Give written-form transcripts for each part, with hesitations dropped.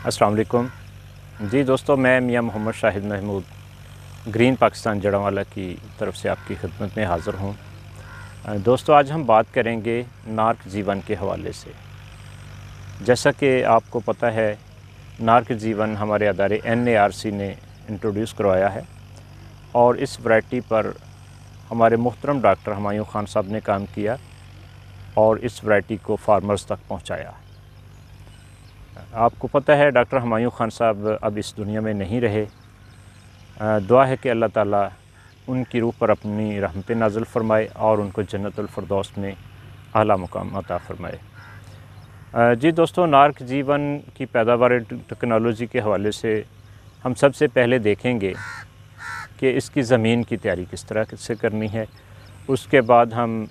अस्सलाम वालेकुम जी दोस्तों, मैं मियां मोहम्मद शाहिद महमूद ग्रीन पाकिस्तान जड़ांवाला की तरफ से आपकी खिदमत में हाज़िर हूँ। दोस्तों, आज हम बात करेंगे नार्क जीवन के हवाले से। जैसा कि आपको पता है, नार्क जीवन हमारे अदारे NARC ने इंट्रोड्यूस करवाया है और इस वैरायटी पर हमारे मुहतरम डॉक्टर हुमायूं खान साहब ने काम किया और इस वैरायटी को फार्मर्स तक पहुँचाया। आपको पता है डॉक्टर हुमायूं खान साहब अब इस दुनिया में नहीं रहे। दुआ है कि अल्लाह ताला उनकी रूह पर अपनी रहमत नाज़िल फ़रमाए और उनको जन्नतुल फ़िरदौस में आला मुकाम अता फ़रमाए। जी दोस्तों, नार्क जीवन की पैदावार टेक्नोलॉजी के हवाले से हम सबसे पहले देखेंगे कि इसकी ज़मीन की तैयारी किस तरह से करनी है। उसके बाद हम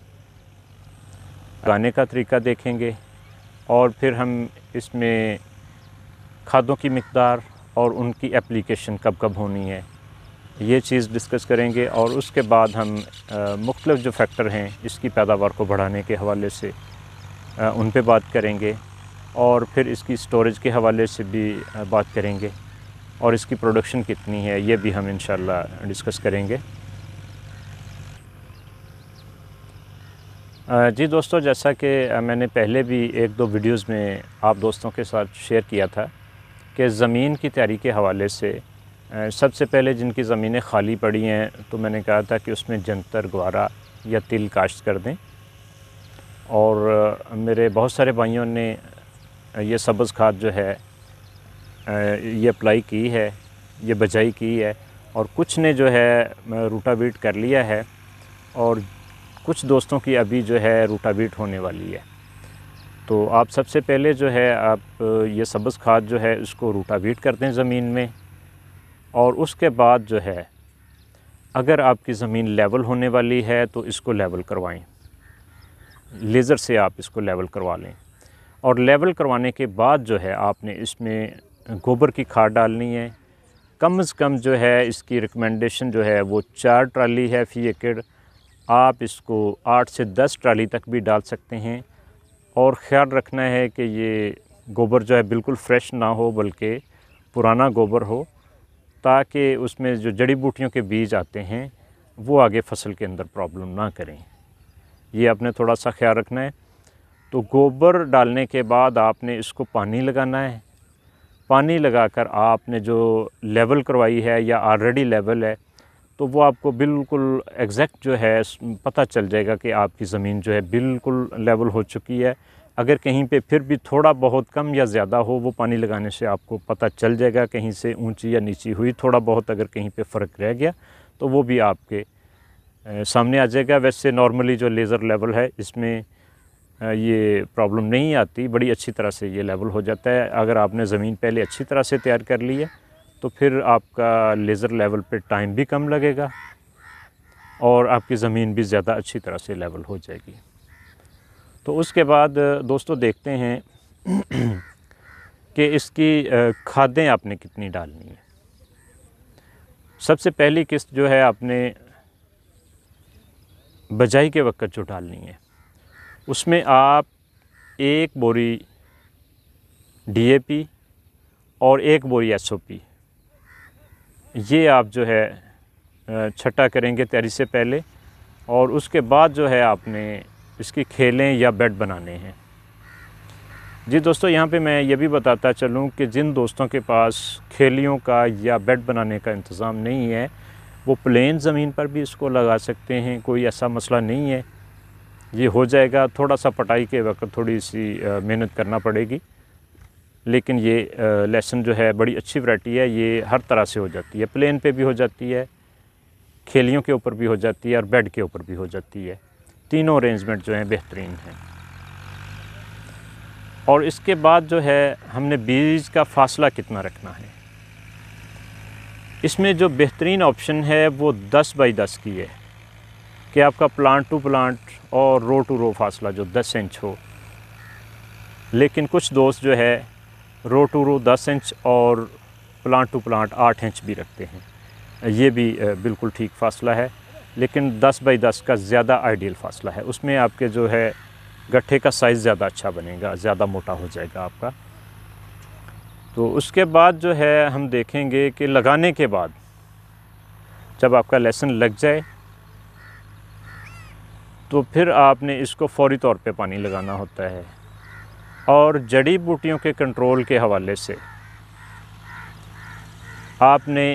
उगाने का तरीका देखेंगे और फिर हम इसमें खादों की मिक़दार और उनकी एप्लीकेशन कब कब होनी है, ये चीज़ डिस्कस करेंगे। और उसके बाद हम मुख्तलिफ़ जो फैक्टर हैं इसकी पैदावार को बढ़ाने के हवाले से उन पे बात करेंगे और फिर इसकी स्टोरेज के हवाले से भी बात करेंगे और इसकी प्रोडक्शन कितनी है ये भी हम इंशाल्लाह डिस्कस करेंगे। जी दोस्तों, जैसा कि मैंने पहले भी एक दो वीडियोज़ में आप दोस्तों के साथ शेयर किया था कि ज़मीन की तैयारी के हवाले से सबसे पहले जिनकी ज़मीनें खाली पड़ी हैं तो मैंने कहा था कि उसमें जंतर, ग्वारा या तिल काश्त कर दें। और मेरे बहुत सारे भाइयों ने ये सब्ज़ खाद जो है ये अप्लाई की है, ये बजाई की है और कुछ ने जो है रूटावीट कर लिया है और कुछ दोस्तों की अभी जो है रूटावीट होने वाली है। तो आप सबसे पहले जो है आप ये सब्ज़ खाद जो है इसको रूटावीट कर दें ज़मीन में और उसके बाद जो है अगर आपकी ज़मीन लेवल होने वाली है तो इसको लेवल करवाएं। लेज़र से आप इसको लेवल करवा लें और लेवल करवाने के बाद जो है आपने इसमें गोबर की खाद डालनी है। कम से कम जो है इसकी रिकमेंडेशन जो है वो 4 ट्राली है फ़ी एकड़। आप इसको 8 से 10 ट्राली तक भी डाल सकते हैं और ख़्याल रखना है कि ये गोबर जो है बिल्कुल फ्रेश ना हो बल्कि पुराना गोबर हो, ताकि उसमें जो जड़ी बूटियों के बीज आते हैं वो आगे फसल के अंदर प्रॉब्लम ना करें। ये आपने थोड़ा सा ख्याल रखना है। तो गोबर डालने के बाद आपने इसको पानी लगाना है। पानी लगाकर आपने जो लेवल करवाई है या ऑलरेडी लेवल है तो वो आपको बिल्कुल एग्जैक्ट जो है पता चल जाएगा कि आपकी ज़मीन जो है बिल्कुल लेवल हो चुकी है। अगर कहीं पे फिर भी थोड़ा बहुत कम या ज़्यादा हो, वो पानी लगाने से आपको पता चल जाएगा, कहीं से ऊंची या नीची हुई थोड़ा बहुत अगर कहीं पे फ़र्क रह गया तो वो भी आपके सामने आ जाएगा। वैसे नॉर्मली जो लेज़र लेवल है इसमें ये प्रॉब्लम नहीं आती, बड़ी अच्छी तरह से ये लेवल हो जाता है। अगर आपने ज़मीन पहले अच्छी तरह से तैयार कर ली है तो फिर आपका लेज़र लेवल पे टाइम भी कम लगेगा और आपकी ज़मीन भी ज़्यादा अच्छी तरह से लेवल हो जाएगी। तो उसके बाद दोस्तों देखते हैं कि इसकी खादें आपने कितनी डालनी है। सबसे पहली किस्त जो है आपने बजाई के वक्त जो डालनी है उसमें आप 1 बोरी DAP और 1 बोरी SOP ये आप जो है छटा करेंगे तैयारी से पहले। और उसके बाद जो है आपने इसकी खेलें या बेड बनाने हैं। जी दोस्तों, यहाँ पे मैं ये भी बताता चलूँ कि जिन दोस्तों के पास खेलियों का या बेड बनाने का इंतज़ाम नहीं है वो प्लेन ज़मीन पर भी इसको लगा सकते हैं, कोई ऐसा मसला नहीं है, ये हो जाएगा। थोड़ा सा पटाई के वक्त थोड़ी सी मेहनत करना पड़ेगी, लेकिन ये लहसुन जो है बड़ी अच्छी वैरायटी है, ये हर तरह से हो जाती है। प्लेन पे भी हो जाती है, खेलियों के ऊपर भी हो जाती है और बेड के ऊपर भी हो जाती है। तीनों अरेंजमेंट जो हैं बेहतरीन हैं। और इसके बाद जो है हमने बीज का फासला कितना रखना है। इसमें जो बेहतरीन ऑप्शन है वो 10 बाई 10 की है कि आपका प्लांट टू प्लांट और रो टू रो फासला जो 10 इंच हो। लेकिन कुछ दोस्त जो है रो टू रो 10 इंच और प्लांट टू प्लांट 8 इंच भी रखते हैं। ये भी बिल्कुल ठीक फासला है, लेकिन 10 बाई 10 का ज़्यादा आइडियल फासला है। उसमें आपके जो है गट्ठे का साइज़ ज़्यादा अच्छा बनेगा, ज़्यादा मोटा हो जाएगा आपका। तो उसके बाद जो है हम देखेंगे कि लगाने के बाद जब आपका लहसुन लग जाए तो फिर आपने इसको फ़ौरी तौर पे पानी लगाना होता है। और जड़ी बूटियों के कंट्रोल के हवाले से आपने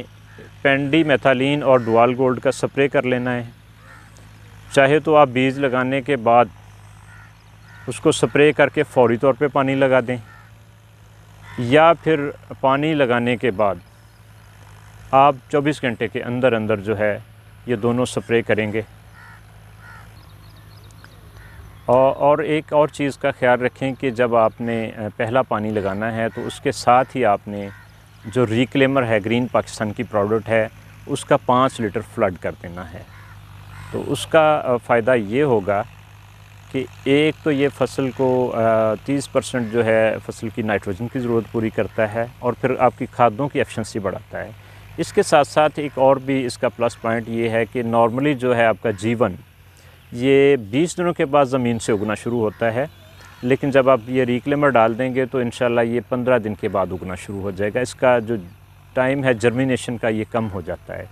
पेंडीमेथालिन और डुआल गोल्ड का स्प्रे कर लेना है। चाहे तो आप बीज लगाने के बाद उसको स्प्रे करके फ़ौरी तौर पे पानी लगा दें, या फिर पानी लगाने के बाद आप 24 घंटे के अंदर अंदर जो है ये दोनों स्प्रे करेंगे। और एक और चीज़ का ख्याल रखें कि जब आपने पहला पानी लगाना है तो उसके साथ ही आपने जो रिक्लेमर है, ग्रीन पाकिस्तान की प्रोडक्ट है, उसका 5 लीटर फ्लड कर देना है। तो उसका फ़ायदा ये होगा कि एक तो ये फसल को 30% जो है फसल की नाइट्रोजन की ज़रूरत पूरी करता है और फिर आपकी खादों की एफिशिएंसी बढ़ाता है। इसके साथ साथ एक और भी इसका प्लस पॉइंट ये है कि नॉर्मली जो है आपका जीवन ये 20 दिनों के बाद ज़मीन से उगना शुरू होता है, लेकिन जब आप ये रिक्लेमर डाल देंगे तो इंशाल्लाह ये 15 दिन के बाद उगना शुरू हो जाएगा। इसका जो टाइम है जर्मिनेशन का ये कम हो जाता है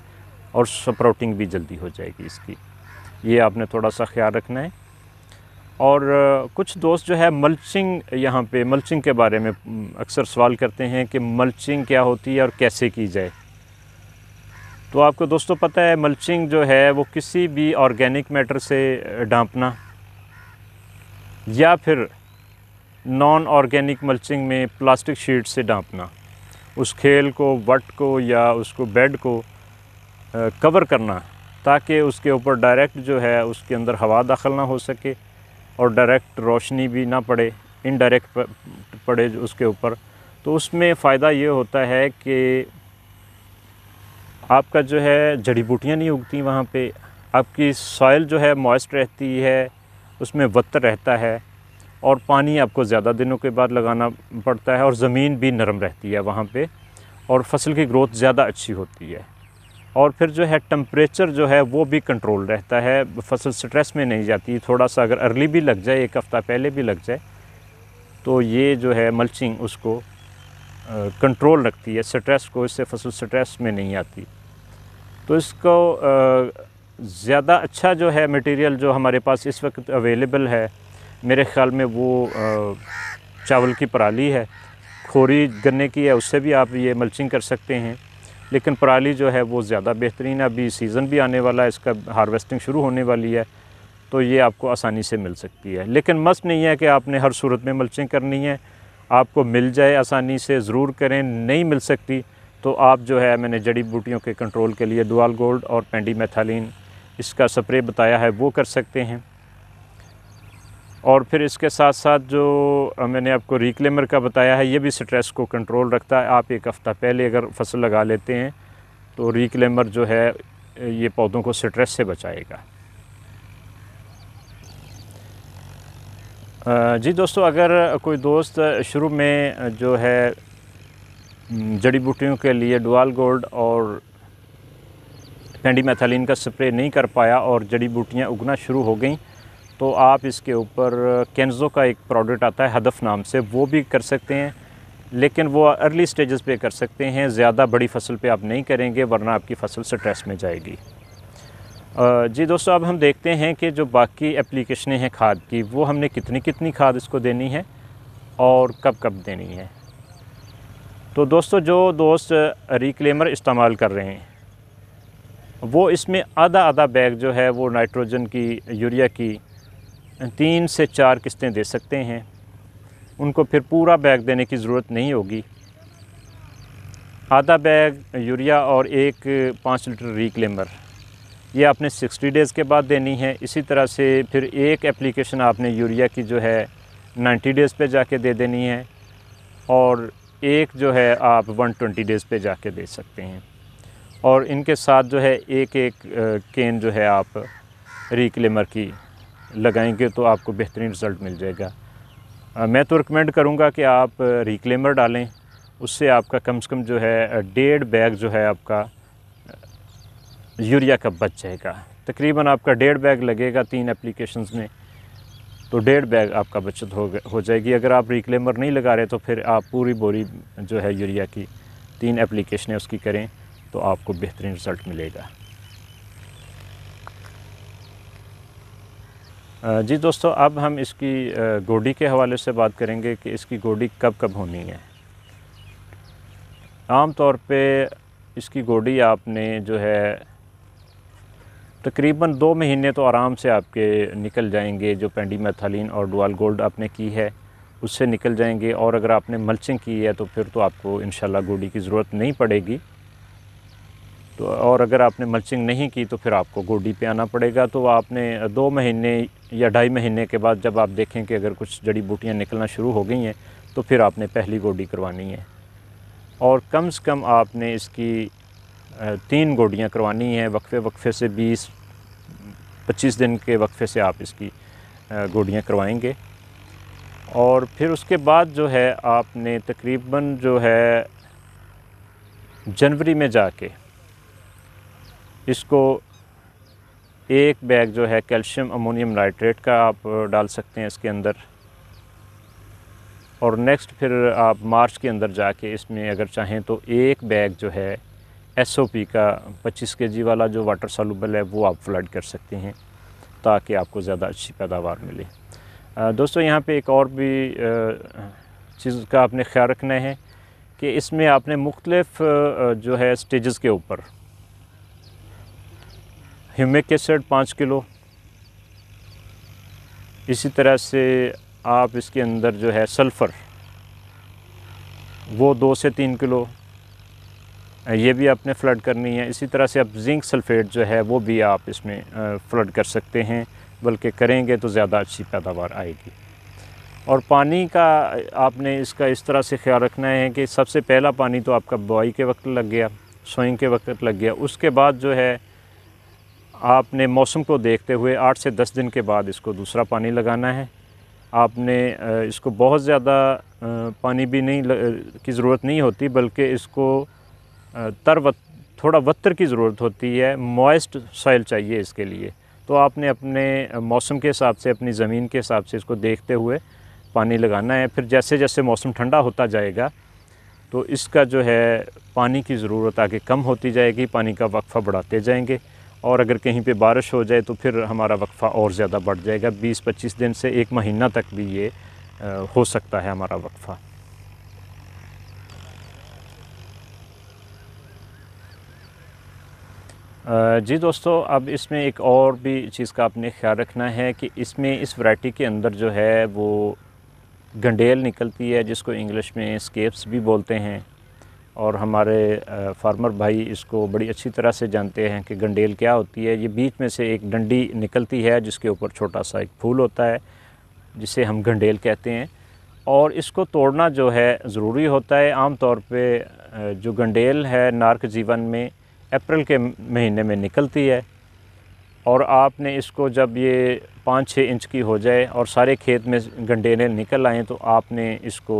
और स्प्राउटिंग भी जल्दी हो जाएगी इसकी। ये आपने थोड़ा सा ख्याल रखना है। और कुछ दोस्त जो है मल्चिंग, यहाँ पे मल्चिंग के बारे में अक्सर सवाल करते हैं कि मल्चिंग क्या होती है और कैसे की जाए। तो आपको दोस्तों पता है मल्चिंग जो है वो किसी भी ऑर्गेनिक मैटर से डांपना या फिर नॉन ऑर्गेनिक मल्चिंग में प्लास्टिक शीट से डांपना, उस खेल को, वट को या उसको बेड को कवर करना ताकि उसके ऊपर डायरेक्ट जो है उसके अंदर हवा दाखिल ना हो सके और डायरेक्ट रोशनी भी ना पड़े, इनडायरेक्ट पड़े उसके ऊपर। तो उसमें फ़ायदा ये होता है कि आपका जो है जड़ी बूटियाँ नहीं उगती वहाँ पे, आपकी सॉइल जो है मॉइस्ट रहती है, उसमें वत्तर रहता है और पानी आपको ज़्यादा दिनों के बाद लगाना पड़ता है और ज़मीन भी नरम रहती है वहाँ पे और फसल की ग्रोथ ज़्यादा अच्छी होती है। और फिर जो है टेम्परेचर जो है वो भी कंट्रोल रहता है, फसल स्ट्रेस में नहीं जाती। थोड़ा सा अगर अर्ली भी लग जाए, 1 हफ़्ता पहले भी लग जाए, तो ये जो है मल्चिंग उसको कंट्रोल रखती है, स्ट्रेस को, इससे फसल स्ट्रेस में नहीं आती। तो इसको ज़्यादा अच्छा जो है मटेरियल जो हमारे पास इस वक्त अवेलेबल है मेरे ख़्याल में वो चावल की पराली है। खोरी गन्ने की है, उससे भी आप ये मल्चिंग कर सकते हैं, लेकिन पराली जो है वो ज़्यादा बेहतरीन है। अभी सीज़न भी आने वाला है, इसका हार्वेस्टिंग शुरू होने वाली है, तो ये आपको आसानी से मिल सकती है। लेकिन मस्ट नहीं है कि आपने हर सूरत में मल्चिंग करनी है, आपको मिल जाए आसानी से ज़रूर करें। नहीं मिल सकती तो आप जो है, मैंने जड़ी बूटियों के कंट्रोल के लिए डुआल गोल्ड और पेंडीमेथालिन इसका स्प्रे बताया है वो कर सकते हैं। और फिर इसके साथ साथ जो मैंने आपको रिक्लेमर का बताया है ये भी स्ट्रेस को कंट्रोल रखता है। आप 1 हफ़्ता पहले अगर फसल लगा लेते हैं तो रिक्लेमर जो है ये पौधों को स्ट्रेस से बचाएगा। जी दोस्तों, अगर कोई दोस्त शुरू में जो है जड़ी बूटियों के लिए डुआल गोल्ड और पेंडीमेथालिन का स्प्रे नहीं कर पाया और जड़ी बूटियाँ उगना शुरू हो गई, तो आप इसके ऊपर केंजो का एक प्रोडक्ट आता है हदफ नाम से, वो भी कर सकते हैं। लेकिन वो अर्ली स्टेजेस पे कर सकते हैं, ज़्यादा बड़ी फसल पे आप नहीं करेंगे वरना आपकी फसल स्ट्रेस में जाएगी। जी दोस्तों, अब हम देखते हैं कि जो बाकी एप्लीकेशनें हैं खाद की, वो हमने कितनी कितनी खाद इसको देनी है और कब कब देनी है। तो दोस्तों, जो दोस्त रिक्लेमर इस्तेमाल कर रहे हैं वो इसमें आधा बैग जो है वो नाइट्रोजन की, यूरिया की 3 से 4 किस्तें दे सकते हैं। उनको फिर पूरा बैग देने की ज़रूरत नहीं होगी। आधा बैग यूरिया और 5 लीटर रिक्लेमर ये आपने 60 डेज़ के बाद देनी है। इसी तरह से फिर एक एप्लीकेशन आपने यूरिया की जो है 90 डेज़ पे जाके दे देनी है और एक जो है आप 120 डेज़ पे जाके दे सकते हैं। और इनके साथ जो है एक केन जो है आप रिक्लेमर की लगाएंगे तो आपको बेहतरीन रिज़ल्ट मिल जाएगा। मैं तो रिकमेंड करूँगा कि आप रिक्लेमर डालें, उससे आपका कम से कम जो है 1.5 बैग जो है आपका यूरिया का बच जाएगा। तकरीबन आपका 1.5 बैग लगेगा 3 एप्लीकेशंस में। तो 1.5 बैग आपका बचत हो जाएगी। अगर आप रिक्लेमर नहीं लगा रहे तो फिर आप पूरी बोरी जो है यूरिया की 3 एप्लीकेशनें उसकी करें तो आपको बेहतरीन रिज़ल्ट मिलेगा। जी दोस्तों, अब हम इसकी गोडी के हवाले से बात करेंगे कि इसकी गोडी कब कब होनी है। आम तौर पे इसकी गोडी आपने जो है तकरीबन 2 महीने तो आराम से आपके निकल जाएंगे। जो पेंडीमेथालीन और डुआल गोल्ड आपने की है उससे निकल जाएंगे, और अगर आपने मल्चिंग की है तो फिर तो आपको इंशाल्लाह गोडी की ज़रूरत नहीं पड़ेगी। तो और अगर आपने मल्चिंग नहीं की तो फिर आपको गोडी पे आना पड़ेगा। तो आपने 2 महीने या 2.5 महीने के बाद जब आप देखें कि अगर कुछ जड़ी बूटियाँ निकलना शुरू हो गई हैं तो फिर आपने पहली गोडी करवानी है, और कम से कम आपने इसकी 3 गोडियाँ करवानी हैं। वक्फे से 20-25 दिन के वक्फे से आप इसकी गोडियाँ करवाएंगे, और फिर उसके बाद जो है आपने तकरीबन जो है जनवरी में जाके इसको 1 बैग जो है कैल्शियम अमोनियम नाइट्रेट का आप डाल सकते हैं इसके अंदर, और नेक्स्ट फिर आप मार्च के अंदर जाके इसमें अगर चाहें तो 1 बैग जो है SOP का 25 kg वाला जो वाटर सॉल्युबल है वो आप फ्लड कर सकते हैं ताकि आपको ज़्यादा अच्छी पैदावार मिले। दोस्तों, यहाँ पे एक और भी चीज़ का आपने ख्याल रखना है कि इसमें आपने मुख्तलिफ जो है स्टेजेस के ऊपर ह्यूमिक एसिड 5 किलो, इसी तरह से आप इसके अंदर जो है सल्फ़र वो 2 से 3 किलो ये भी आपने फ्लड करनी है। इसी तरह से आप जिंक सल्फ़ेट जो है वो भी आप इसमें फ्लड कर सकते हैं, बल्कि करेंगे तो ज़्यादा अच्छी पैदावार आएगी। और पानी का आपने इसका इस तरह से ख्याल रखना है कि सबसे पहला पानी तो आपका बुआई के वक्त लग गया, सोइंग के वक्त लग गया। उसके बाद जो है आपने मौसम को देखते हुए 8 से 10 दिन के बाद इसको दूसरा पानी लगाना है। आपने इसको बहुत ज़्यादा पानी भी नहीं की ज़रूरत नहीं होती, बल्कि इसको थोड़ा वत्तर की ज़रूरत होती है, मॉइस्ट सॉइल चाहिए इसके लिए। तो आपने अपने मौसम के हिसाब से, अपनी ज़मीन के हिसाब से इसको देखते हुए पानी लगाना है। फिर जैसे जैसे मौसम ठंडा होता जाएगा तो इसका जो है पानी की ज़रूरत आगे कम होती जाएगी, पानी का वक्फ़ा बढ़ाते जाएंगे, और अगर कहीं पे बारिश हो जाए तो फिर हमारा वक्फ़ा और ज़्यादा बढ़ जाएगा। 20-25 दिन से 1 महीना तक भी ये हो सकता है हमारा वक्फ़ा। जी दोस्तों, अब इसमें एक और भी चीज़ का आपने ख्याल रखना है कि इसमें इस वैरायटी के अंदर जो है वो गंडेल निकलती है, जिसको इंग्लिश में स्केप्स भी बोलते हैं, और हमारे फार्मर भाई इसको बड़ी अच्छी तरह से जानते हैं कि गंडेल क्या होती है। ये बीच में से एक डंडी निकलती है जिसके ऊपर छोटा सा एक फूल होता है जिसे हम गंडेल कहते हैं, और इसको तोड़ना जो है ज़रूरी होता है। आम तौर पे जो गंडेल है नार्क जीवन में अप्रैल के महीने में निकलती है, और आपने इसको जब ये 5-6 इंच की हो जाए और सारे खेत में गंडेलें निकल आएँ तो आपने इसको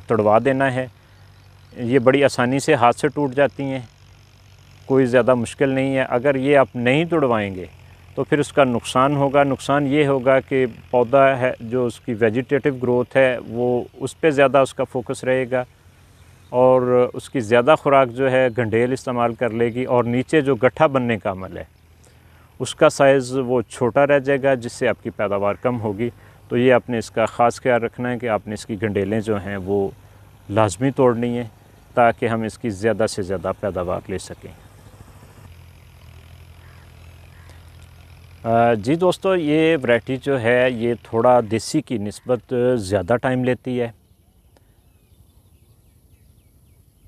तोड़वा देना है। ये बड़ी आसानी से हाथ से टूट जाती हैं, कोई ज़्यादा मुश्किल नहीं है। अगर ये आप नहीं तोड़वाएंगे तो फिर उसका नुकसान होगा। नुकसान ये होगा कि पौधा है जो उसकी वेजिटेटिव ग्रोथ है वो उस पर ज़्यादा उसका फोकस रहेगा, और उसकी ज़्यादा खुराक जो है गंडेल इस्तेमाल कर लेगी, और नीचे जो गट्ठा बनने का अमल है उसका साइज़ वो छोटा रह जाएगा, जिससे आपकी पैदावार कम होगी। तो ये आपने इसका ख़ास ख्याल रखना है कि आपने इसकी गंडेलें जो हैं वो लाजमी तोड़नी है ताकि हम इसकी ज़्यादा से ज़्यादा पैदावार ले सकें। जी दोस्तों, ये वैरायटी जो है ये थोड़ा देसी की निस्बत ज़्यादा टाइम लेती है।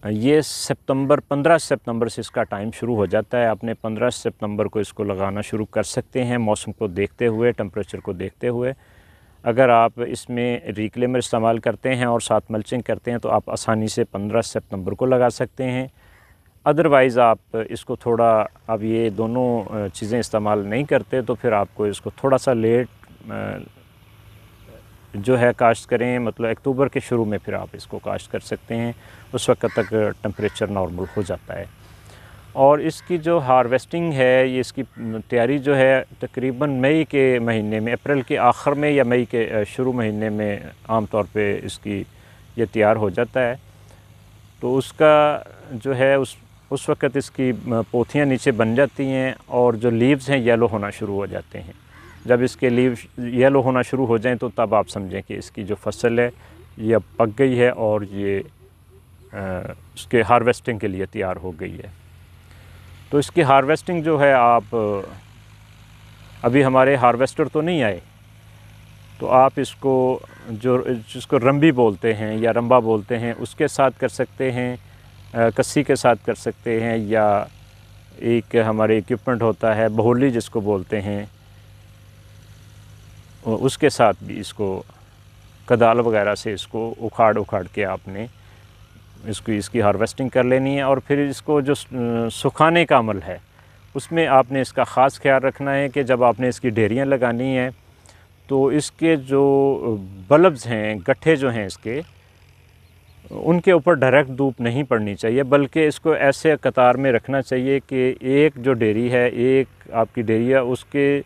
ये 15 सितंबर से इसका टाइम शुरू हो जाता है। आपने 15 सितंबर को इसको लगाना शुरू कर सकते हैं, मौसम को देखते हुए, टेम्परेचर को देखते हुए। अगर आप इसमें रिक्लेमर इस्तेमाल करते हैं और साथ मल्चिंग करते हैं तो आप आसानी से 15 सितंबर को लगा सकते हैं। अदरवाइज़ आप इसको थोड़ा, अब ये दोनों चीज़ें इस्तेमाल नहीं करते तो फिर आपको इसको थोड़ा सा लेट जो है काश्त करें, मतलब अक्टूबर के शुरू में फिर आप इसको काश्त कर सकते हैं। उस वक्त तक टेम्परेचर नॉर्मल हो जाता है। और इसकी जो हार्वेस्टिंग है, ये इसकी तैयारी जो है तकरीबन मई के महीने में, अप्रैल के आखिर में या मई के शुरू महीने में आम तौर पे इसकी ये तैयार हो जाता है। तो उसका जो है उस वक़्त इसकी पोथियाँ नीचे बन जाती हैं और जो लीव्स हैं येलो होना शुरू हो जाते हैं। जब इसके लीव्स येलो होना शुरू हो जाएं तो तब आप समझें कि इसकी जो फसल है ये अब पक गई है और ये उसके हार्वेस्टिंग के लिए तैयार हो गई है। तो इसकी हार्वेस्टिंग जो है, आप अभी हमारे हार्वेस्टर तो नहीं आए, तो आप इसको जिसको रंबी बोलते हैं या रंबा बोलते हैं उसके साथ कर सकते हैं, कस्सी के साथ कर सकते हैं, या एक हमारे इक्विपमेंट होता है बहोली जिसको बोलते हैं, उसके साथ भी इसको कदाल वगैरह से इसको उखाड़ के आपने इसकी हार्वेस्टिंग कर लेनी है। और फिर इसको जो सुखाने का अमल है उसमें आपने इसका ख़ास ख्याल रखना है कि जब आपने इसकी ढेरियाँ लगानी हैं तो इसके जो बल्ब्स हैं, गट्ठे जो हैं इसके, उनके ऊपर डायरेक्ट धूप नहीं पड़नी चाहिए, बल्कि इसको ऐसे कतार में रखना चाहिए कि एक जो डेयरी है, एक आपकी डेयरी है, उसके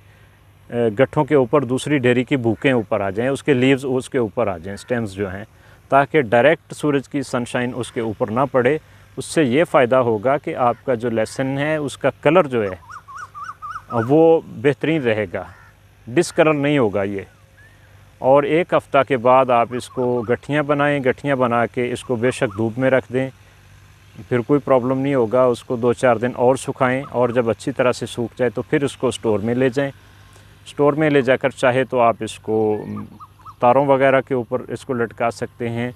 गट्ठों के ऊपर दूसरी डेयरी की भूकें ऊपर आ जाएं, उसके लीव्स उसके ऊपर आ जाएं, स्टेम्स जो हैं, ताकि डायरेक्ट सूरज की सनशाइन उसके ऊपर ना पड़े। उससे ये फ़ायदा होगा कि आपका जो लहसुन है उसका कलर जो है वो बेहतरीन रहेगा, डिसकलर नहीं होगा ये। और एक हफ़्ता के बाद आप इसको गठियाँ बनाएं, गठियाँ बना के इसको बेशक धूप में रख दें, फिर कोई प्रॉब्लम नहीं होगा। उसको 2-4 दिन और सुखाएं और जब अच्छी तरह से सूख जाए तो फिर उसको स्टोर में ले जाएं। स्टोर में ले जाकर चाहे तो आप इसको तारों वगैरह के ऊपर इसको लटका सकते हैं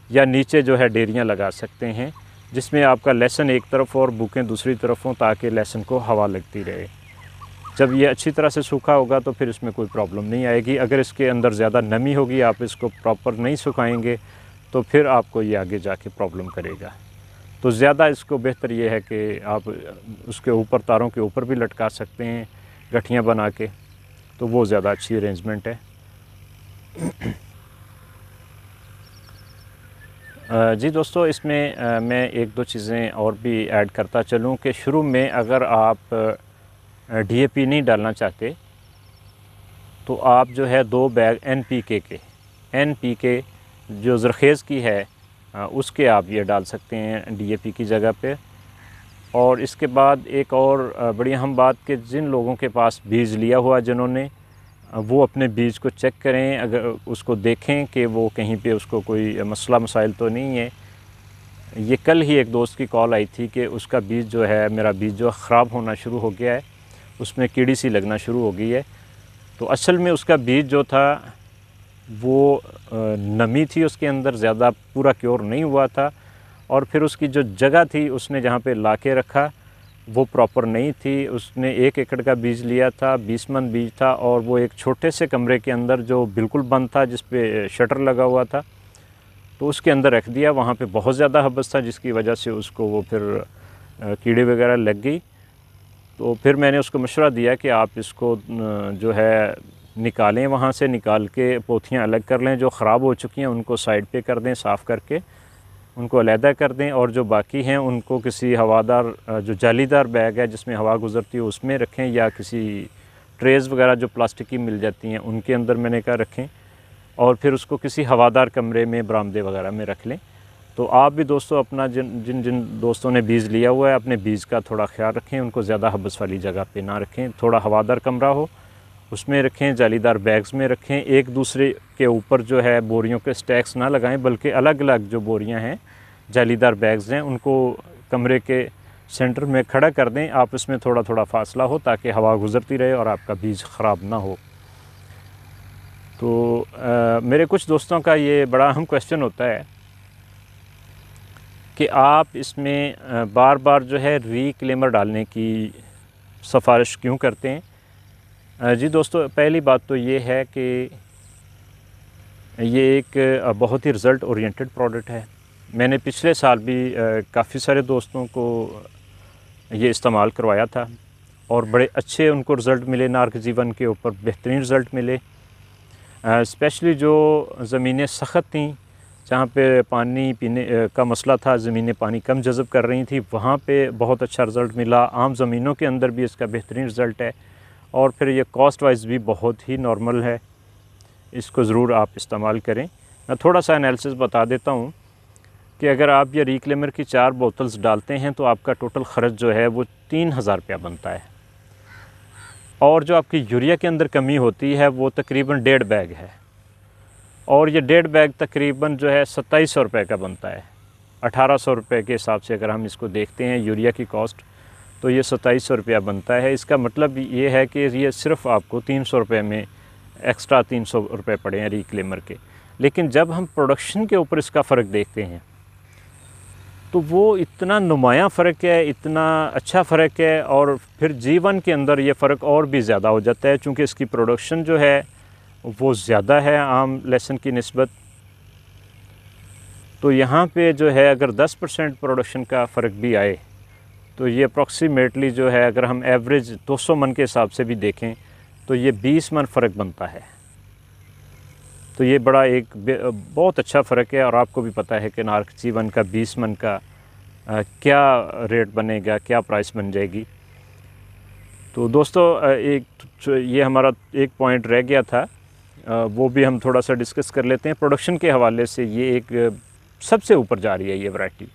या नीचे जो है डेरियाँ लगा सकते हैं, जिसमें आपका लहसुन एक तरफ और बुकें दूसरी तरफ हों, ताकि लहसुन को हवा लगती रहे। जब ये अच्छी तरह से सूखा होगा तो फिर इसमें कोई प्रॉब्लम नहीं आएगी। अगर इसके अंदर ज़्यादा नमी होगी, आप इसको प्रॉपर नहीं सुखाएंगे, तो फिर आपको ये आगे जाके प्रॉब्लम करेगा। तो ज़्यादा इसको बेहतर ये है कि आप उसके ऊपर तारों के ऊपर भी लटका सकते हैं गठियाँ बना के, तो वो ज़्यादा अच्छी अरेंजमेंट है। जी दोस्तों, इसमें मैं 1-2 चीज़ें और भी ऐड करता चलूँ कि शुरू में अगर आप DAP नहीं डालना चाहते तो आप जो है 2 बैग NPK जो ज़रखेज़ की है उसके आप ये डाल सकते हैं DAP की जगह पे। और इसके बाद एक और बड़ी अहम बात कि जिन लोगों के पास बीज लिया हुआ, जिन्होंने, वो अपने बीज को चेक करें, अगर उसको देखें कि वो कहीं पे उसको कोई मसला मसाइल तो नहीं है। ये कल ही एक दोस्त की कॉल आई थी कि उसका बीज जो है, मेरा बीज जो ख़राब होना शुरू हो गया है, उसमें कीड़ी सी लगना शुरू हो गई है। तो असल में उसका बीज जो था वो नमी थी उसके अंदर, ज़्यादा पूरा क्योर नहीं हुआ था, और फिर उसकी जो जगह थी उसने जहाँ पे ला के रखा वो प्रॉपर नहीं थी। उसने 1 एकड़ का बीज लिया था, 20 मन बीज था, और वो एक छोटे से कमरे के अंदर जो बिल्कुल बंद था, जिस पे शटर लगा हुआ था, तो उसके अंदर रख दिया। वहाँ पे बहुत ज़्यादा हबस था, जिसकी वजह से उसको वो फिर कीड़े वगैरह लग गई। तो फिर मैंने उसको मशवरा दिया कि आप इसको जो है निकालें, वहाँ से निकाल के पोथियाँ अलग कर लें, जो ख़राब हो चुकी हैं उनको साइड पे कर दें, साफ़ करके उनको अलहदा कर दें, और जो बाकी हैं उनको किसी हवादार जो जालीदार बैग है जिसमें हवा गुज़रती है उसमें रखें, या किसी ट्रेज़ वगैरह जो प्लास्टिक की मिल जाती हैं उनके अंदर मैंने कहा रखें, और फिर उसको किसी हवादार कमरे में, बरामदे वगैरह में रख लें। तो आप भी दोस्तों अपना जिन दोस्तों ने बीज लिया हुआ है, अपने बीज का थोड़ा ख्याल रखें, उनको ज़्यादा हबस वाली जगह पे ना रखें, थोड़ा हवादार कमरा हो उसमें रखें, जालीदार बैग्स में रखें। एक दूसरे के ऊपर जो है बोरियों के स्टैक्स ना लगाएं, बल्कि अलग अलग जो बोरियां हैं, जालीदार बैग्स हैं, उनको कमरे के सेंटर में खड़ा कर दें। आप इसमें थोड़ा थोड़ा फासला हो ताकि हवा गुज़रती रहे और आपका बीज ख़राब ना हो। तो मेरे कुछ दोस्तों का ये बड़ा अहम क्वेश्चन होता है कि आप इसमें बार बार जो है रीक्लेमर डालने की सिफारिश क्यों करते हैं। जी दोस्तों, पहली बात तो ये है कि ये एक बहुत ही रिज़ल्ट ओरिएंटेड प्रोडक्ट है। मैंने पिछले साल भी काफ़ी सारे दोस्तों को ये इस्तेमाल करवाया था और बड़े अच्छे उनको रिज़ल्ट मिले। नार्क जीवन के ऊपर बेहतरीन रिज़ल्ट मिले। स्पेशली जो ज़मीनें सख्त थीं जहाँ पे पानी पीने का मसला था, ज़मीनें पानी कम जज़ब कर रही थी, वहाँ पे बहुत अच्छा रिज़ल्ट मिला। आम ज़मीनों के अंदर भी इसका बेहतरीन रिज़ल्ट है और फिर ये कॉस्ट वाइज भी बहुत ही नॉर्मल है। इसको ज़रूर आप इस्तेमाल करें। मैं थोड़ा सा एनालिसिस बता देता हूँ कि अगर आप ये रिक्लेमर की 4 बोतल्स डालते हैं तो आपका टोटल ख़र्च जो है वो 3000 रुपया बनता है, और जो आपकी यूरिया के अंदर कमी होती है वो तकरीबन 1.5 बैग है, और ये 1.5 बैग तकरीबन जो है 2700 रुपये का बनता है। 1800 रुपये के हिसाब से अगर हम इसको देखते हैं यूरिया की कॉस्ट, तो ये 2700 रुपया बनता है। इसका मतलब ये है कि ये सिर्फ़ आपको 300 रुपये में एक्स्ट्रा 300 रुपये पड़े हैं रिक्लेमर के। लेकिन जब हम प्रोडक्शन के ऊपर इसका फ़र्क देखते हैं तो वो इतना नुमायाँ फ़र्क है, इतना अच्छा फ़र्क है, और फिर जीवन के अंदर ये फ़र्क और भी ज़्यादा हो जाता है क्योंकि इसकी प्रोडक्शन जो है वो ज़्यादा है आम लहसुन की निस्बत। तो यहाँ पे जो है अगर 10% प्रोडक्शन का फ़र्क भी आए तो ये अप्रॉक्सीमेटली जो है अगर हम एवरेज 200 मन के हिसाब से भी देखें तो ये 20 मन फ़र्क बनता है। तो ये बड़ा एक बहुत अच्छा फ़र्क है, और आपको भी पता है कि नार्क जीवन का 20 मन का क्या रेट बनेगा, क्या प्राइस बन जाएगी। तो दोस्तों ये हमारा एक पॉइंट रह गया था, वो भी हम थोड़ा सा डिस्कस कर लेते हैं। प्रोडक्शन के हवाले से ये एक सबसे ऊपर जा रही है ये वैरायटी।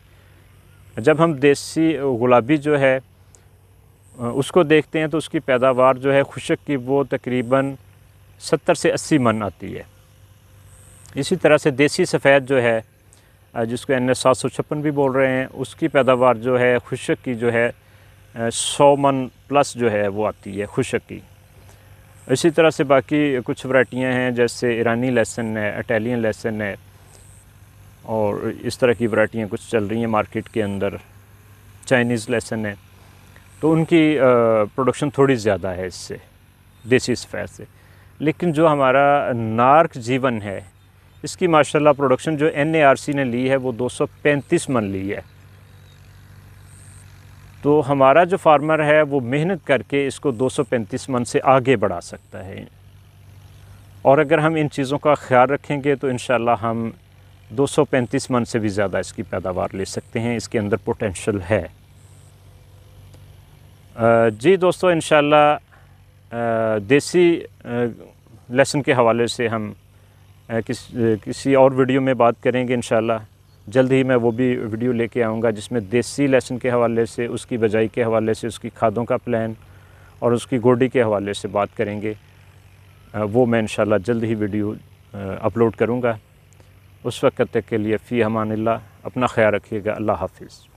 जब हम देसी गुलाबी जो है उसको देखते हैं तो उसकी पैदावार जो है खुशक की वो तकरीबन 70 से 80 मन आती है। इसी तरह से देसी सफ़ेद जो है जिसको NS 756 भी बोल रहे हैं, उसकी पैदावार जो है खुशक की जो है 100 मन प्लस जो है वो आती है खुशक की। इसी तरह से बाकी कुछ वैरायटियाँ हैं जैसे ईरानी लहसुन है, इटालियन लहसुन है, और इस तरह की वैरायटियाँ कुछ चल रही हैं मार्केट के अंदर, चाइनीज़ लहसुन है। तो उनकी प्रोडक्शन थोड़ी ज़्यादा है इससे, देसी सफ़ेद से। लेकिन जो हमारा नार्क जीवन है इसकी माशाल्लाह प्रोडक्शन जो NARC ने ली है वो 235 मन ली है। तो हमारा जो फार्मर है वो मेहनत करके इसको 235 मन से आगे बढ़ा सकता है, और अगर हम इन चीज़ों का ख्याल रखेंगे तो इंशाल्लाह हम 235 मन से भी ज़्यादा इसकी पैदावार ले सकते हैं। इसके अंदर पोटेंशियल है। जी दोस्तों, इंशाल्लाह देसी लहसुन के हवाले से हम किसी और वीडियो में बात करेंगे इंशाल्लाह। जल्द ही मैं वो भी वीडियो लेके आऊँगा जिसमें देसी लहसुन के हवाले से, उसकी बजाई के हवाले से, उसकी खादों का प्लान और उसकी गोडी के हवाले से बात करेंगे। वो मैं इंशाल्लाह जल्द ही वीडियो अपलोड करूँगा। उस वक्त तक के लिए फ़ी अमानिल्लाह, अपना ख्याल रखिएगा। अल्लाह हाफ़िज़।